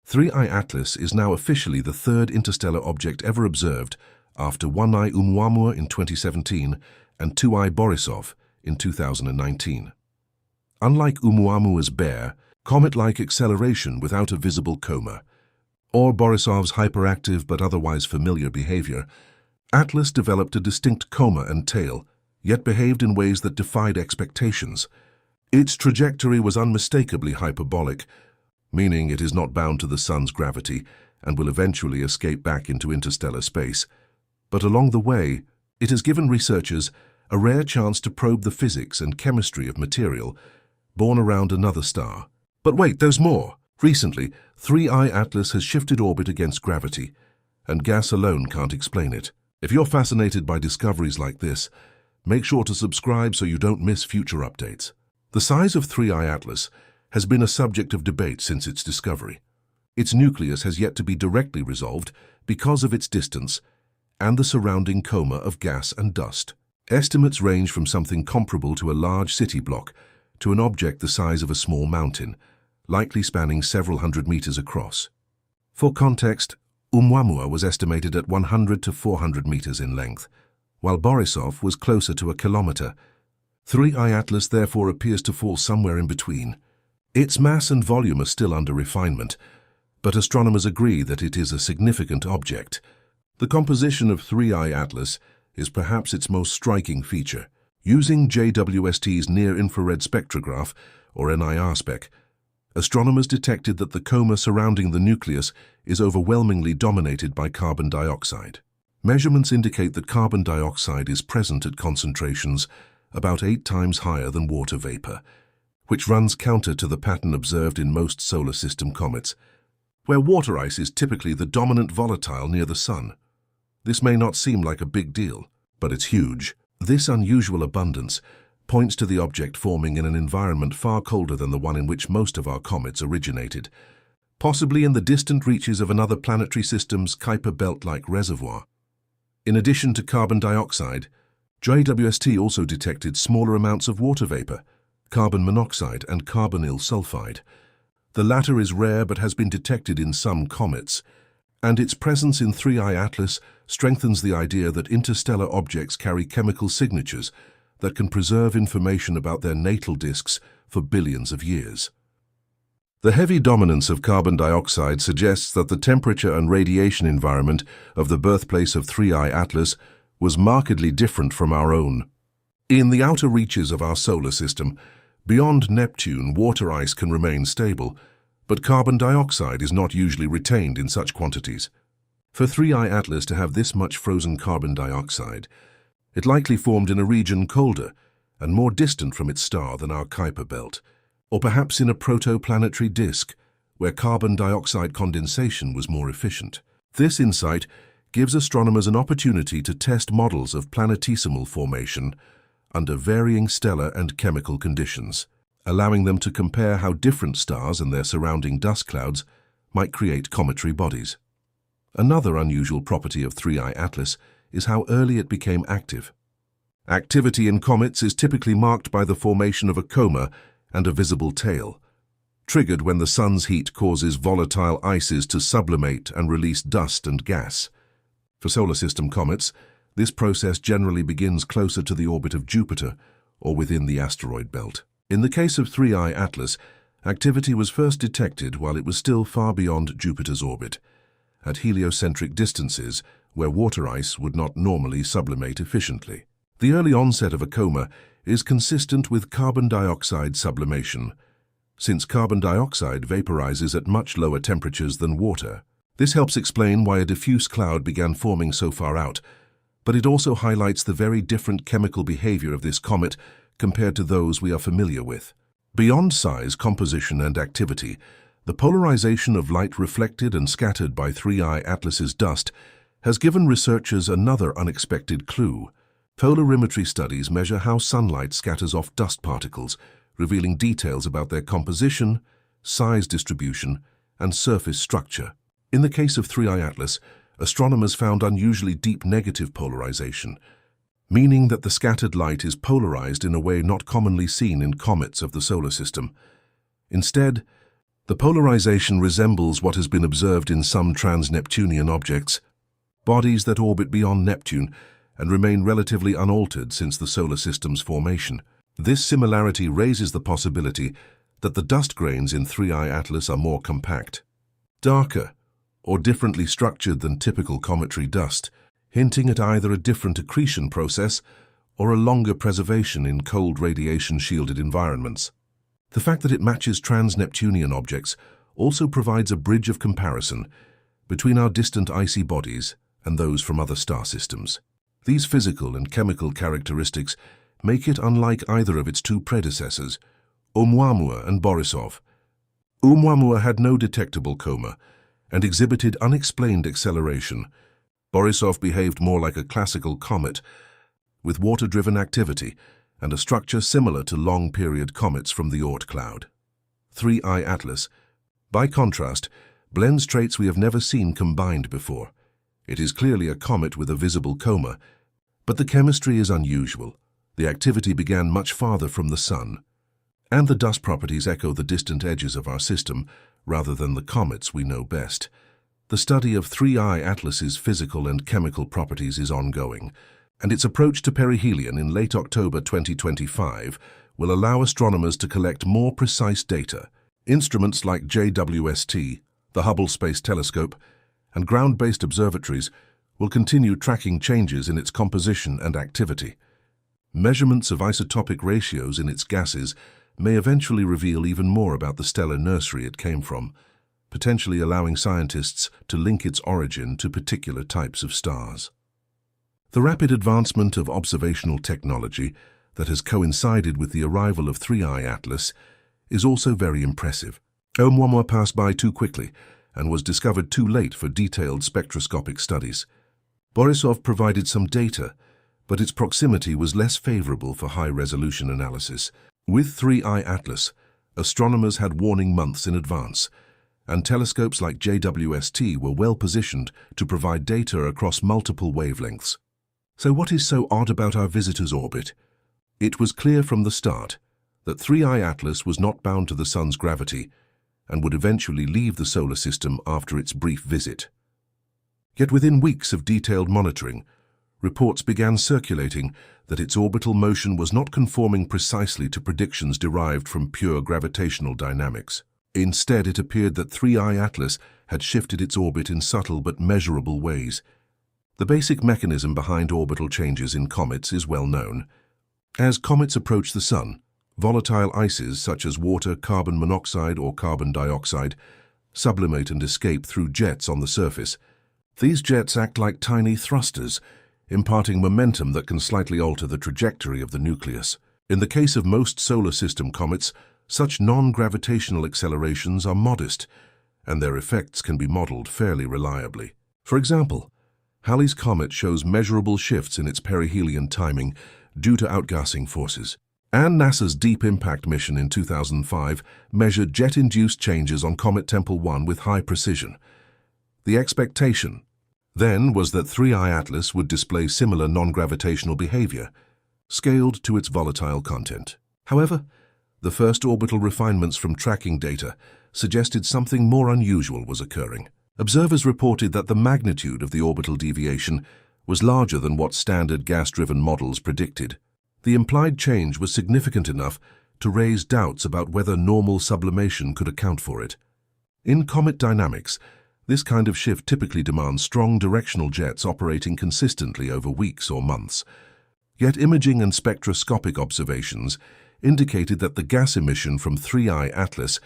3I Atlas is now officially the third interstellar object ever observed after 1I Oumuamua in 2017 and 2I Borisov in 2019. Unlike Oumuamua's bare, comet-like acceleration without a visible coma, or Borisov's hyperactive but otherwise familiar behavior, Atlas developed a distinct coma and tail, yet behaved in ways that defied expectations. Its trajectory was unmistakably hyperbolic, meaning it is not bound to the sun's gravity and will eventually escape back into interstellar space. But along the way, it has given researchers a rare chance to probe the physics and chemistry of material born around another star. But wait, there's more. Recently, 3I Atlas has shifted orbit against gravity, and gas alone can't explain it. If you're fascinated by discoveries like this, make sure to subscribe so you don't miss future updates. The size of 3I Atlas has been a subject of debate since its discovery. Its nucleus has yet to be directly resolved because of its distance and the surrounding coma of gas and dust. Estimates range from something comparable to a large city block to an object the size of a small mountain, likely spanning several hundred meters across. For context, Oumuamua was estimated at 100 to 400 meters in length, while Borisov was closer to a kilometer. 3I Atlas therefore appears to fall somewhere in between. Its mass and volume are still under refinement, but astronomers agree that it is a significant object. The composition of 3I Atlas is perhaps its most striking feature. Using JWST's Near-Infrared Spectrograph, or NIR-SPEC, astronomers detected that the coma surrounding the nucleus is overwhelmingly dominated by carbon dioxide. Measurements indicate that carbon dioxide is present at concentrations about 8 times higher than water vapor, which runs counter to the pattern observed in most solar system comets, where water ice is typically the dominant volatile near the sun. This may not seem like a big deal, but it's huge. This unusual abundance points to the object forming in an environment far colder than the one in which most of our comets originated, possibly in the distant reaches of another planetary system's Kuiper Belt-like reservoir. In addition to carbon dioxide, JWST also detected smaller amounts of water vapor, carbon monoxide and carbonyl sulfide. The latter is rare but has been detected in some comets, and its presence in 3I Atlas strengthens the idea that interstellar objects carry chemical signatures that can preserve information about their natal disks for billions of years. The heavy dominance of carbon dioxide suggests that the temperature and radiation environment of the birthplace of 3I Atlas was markedly different from our own. In the outer reaches of our solar system, beyond Neptune, water ice can remain stable, but carbon dioxide is not usually retained in such quantities. For 3I Atlas to have this much frozen carbon dioxide, it likely formed in a region colder and more distant from its star than our Kuiper Belt, or perhaps in a protoplanetary disk where carbon dioxide condensation was more efficient. This insight gives astronomers an opportunity to test models of planetesimal formation under varying stellar and chemical conditions, allowing them to compare how different stars and their surrounding dust clouds might create cometary bodies. Another unusual property of 3I Atlas is how early it became active. Activity in comets is typically marked by the formation of a coma and a visible tail, triggered when the sun's heat causes volatile ices to sublimate and release dust and gas. For solar system comets, this process generally begins closer to the orbit of Jupiter or within the asteroid belt. In the case of 3I Atlas, activity was first detected while it was still far beyond Jupiter's orbit, at heliocentric distances where water ice would not normally sublimate efficiently. The early onset of a coma is consistent with carbon dioxide sublimation, since carbon dioxide vaporizes at much lower temperatures than water. This helps explain why a diffuse cloud began forming so far out, but it also highlights the very different chemical behavior of this comet compared to those we are familiar with. Beyond size, composition, and activity, the polarization of light reflected and scattered by 3I Atlas's dust has given researchers another unexpected clue. Polarimetry studies measure how sunlight scatters off dust particles, revealing details about their composition, size distribution, and surface structure. In the case of 3I Atlas, astronomers found unusually deep negative polarization, meaning that the scattered light is polarized in a way not commonly seen in comets of the solar system. Instead, The polarization resembles what has been observed in some trans-Neptunian objects, bodies that orbit beyond Neptune and remain relatively unaltered since the solar system's formation. This similarity raises the possibility that the dust grains in 3I Atlas are more compact, darker, or differently structured than typical cometary dust, hinting at either a different accretion process or a longer preservation in cold radiation-shielded environments. The fact that it matches trans-Neptunian objects also provides a bridge of comparison between our distant icy bodies and those from other star systems. These physical and chemical characteristics make it unlike either of its two predecessors, Oumuamua and Borisov. Oumuamua had no detectable coma and exhibited unexplained acceleration. Borisov behaved more like a classical comet, with water-driven activity and a structure similar to long-period comets from the Oort cloud. 3I Atlas, by contrast, blends traits we have never seen combined before. It is clearly a comet with a visible coma, but the chemistry is unusual. The activity began much farther from the Sun, and the dust properties echo the distant edges of our system rather than the comets we know best. The study of 3I Atlas's physical and chemical properties is ongoing, and its approach to perihelion in late October 2025 will allow astronomers to collect more precise data. Instruments like JWST, the Hubble Space Telescope, and ground-based observatories will continue tracking changes in its composition and activity. Measurements of isotopic ratios in its gases may eventually reveal even more about the stellar nursery it came from, potentially allowing scientists to link its origin to particular types of stars. The rapid advancement of observational technology that has coincided with the arrival of 3I Atlas is also very impressive. Oumuamua passed by too quickly and was discovered too late for detailed spectroscopic studies. Borisov provided some data, but its proximity was less favorable for high-resolution analysis. With 3I Atlas, astronomers had warning months in advance, and telescopes like JWST were well positioned to provide data across multiple wavelengths. So what is so odd about our visitor's orbit? It was clear from the start that 3I Atlas was not bound to the Sun's gravity and would eventually leave the solar system after its brief visit. Yet within weeks of detailed monitoring, reports began circulating that its orbital motion was not conforming precisely to predictions derived from pure gravitational dynamics. Instead, it appeared that 3I Atlas had shifted its orbit in subtle but measurable ways. The basic mechanism behind orbital changes in comets is well known. As comets approach the Sun, volatile ices such as water, carbon monoxide, or carbon dioxide sublimate and escape through jets on the surface. These jets act like tiny thrusters, imparting momentum that can slightly alter the trajectory of the nucleus. In the case of most solar system comets, such non-gravitational accelerations are modest, and their effects can be modeled fairly reliably. For example, Halley's Comet shows measurable shifts in its perihelion timing due to outgassing forces. And NASA's Deep Impact mission in 2005 measured jet-induced changes on Comet Tempel 1 with high precision. The expectation then was that 3I Atlas would display similar non-gravitational behavior, scaled to its volatile content. However, the first orbital refinements from tracking data suggested something more unusual was occurring. Observers reported that the magnitude of the orbital deviation was larger than what standard gas-driven models predicted. The implied change was significant enough to raise doubts about whether normal sublimation could account for it. In comet dynamics, this kind of shift typically demands strong directional jets operating consistently over weeks or months. Yet imaging and spectroscopic observations indicated that the gas emission from 3I Atlas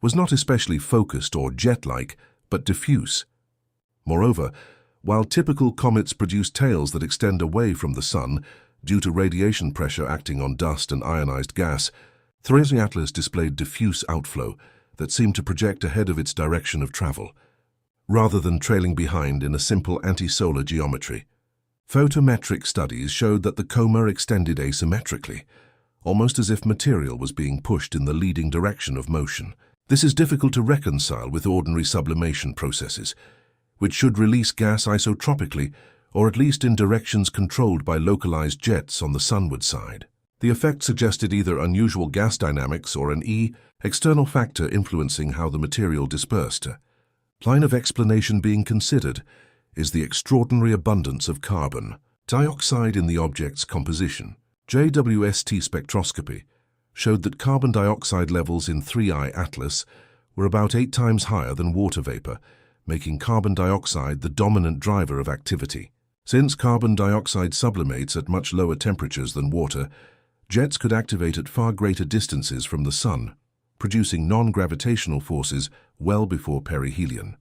was not especially focused or jet-like, but diffuse. Moreover, while typical comets produce tails that extend away from the Sun due to radiation pressure acting on dust and ionized gas, 3I Atlas displayed diffuse outflow that seemed to project ahead of its direction of travel, rather than trailing behind in a simple anti-solar geometry. Photometric studies showed that the coma extended asymmetrically, almost as if material was being pushed in the leading direction of motion. This is difficult to reconcile with ordinary sublimation processes, which should release gas isotropically, or at least in directions controlled by localized jets on the sunward side. The effect suggested either unusual gas dynamics or an external factor influencing how the material dispersed. Line of explanation being considered is the extraordinary abundance of carbon dioxide in the object's composition. JWST spectroscopy showed that carbon dioxide levels in 3I Atlas were about 8 times higher than water vapor, making carbon dioxide the dominant driver of activity. Since carbon dioxide sublimates at much lower temperatures than water, jets could activate at far greater distances from the Sun, producing non-gravitational forces well before perihelion.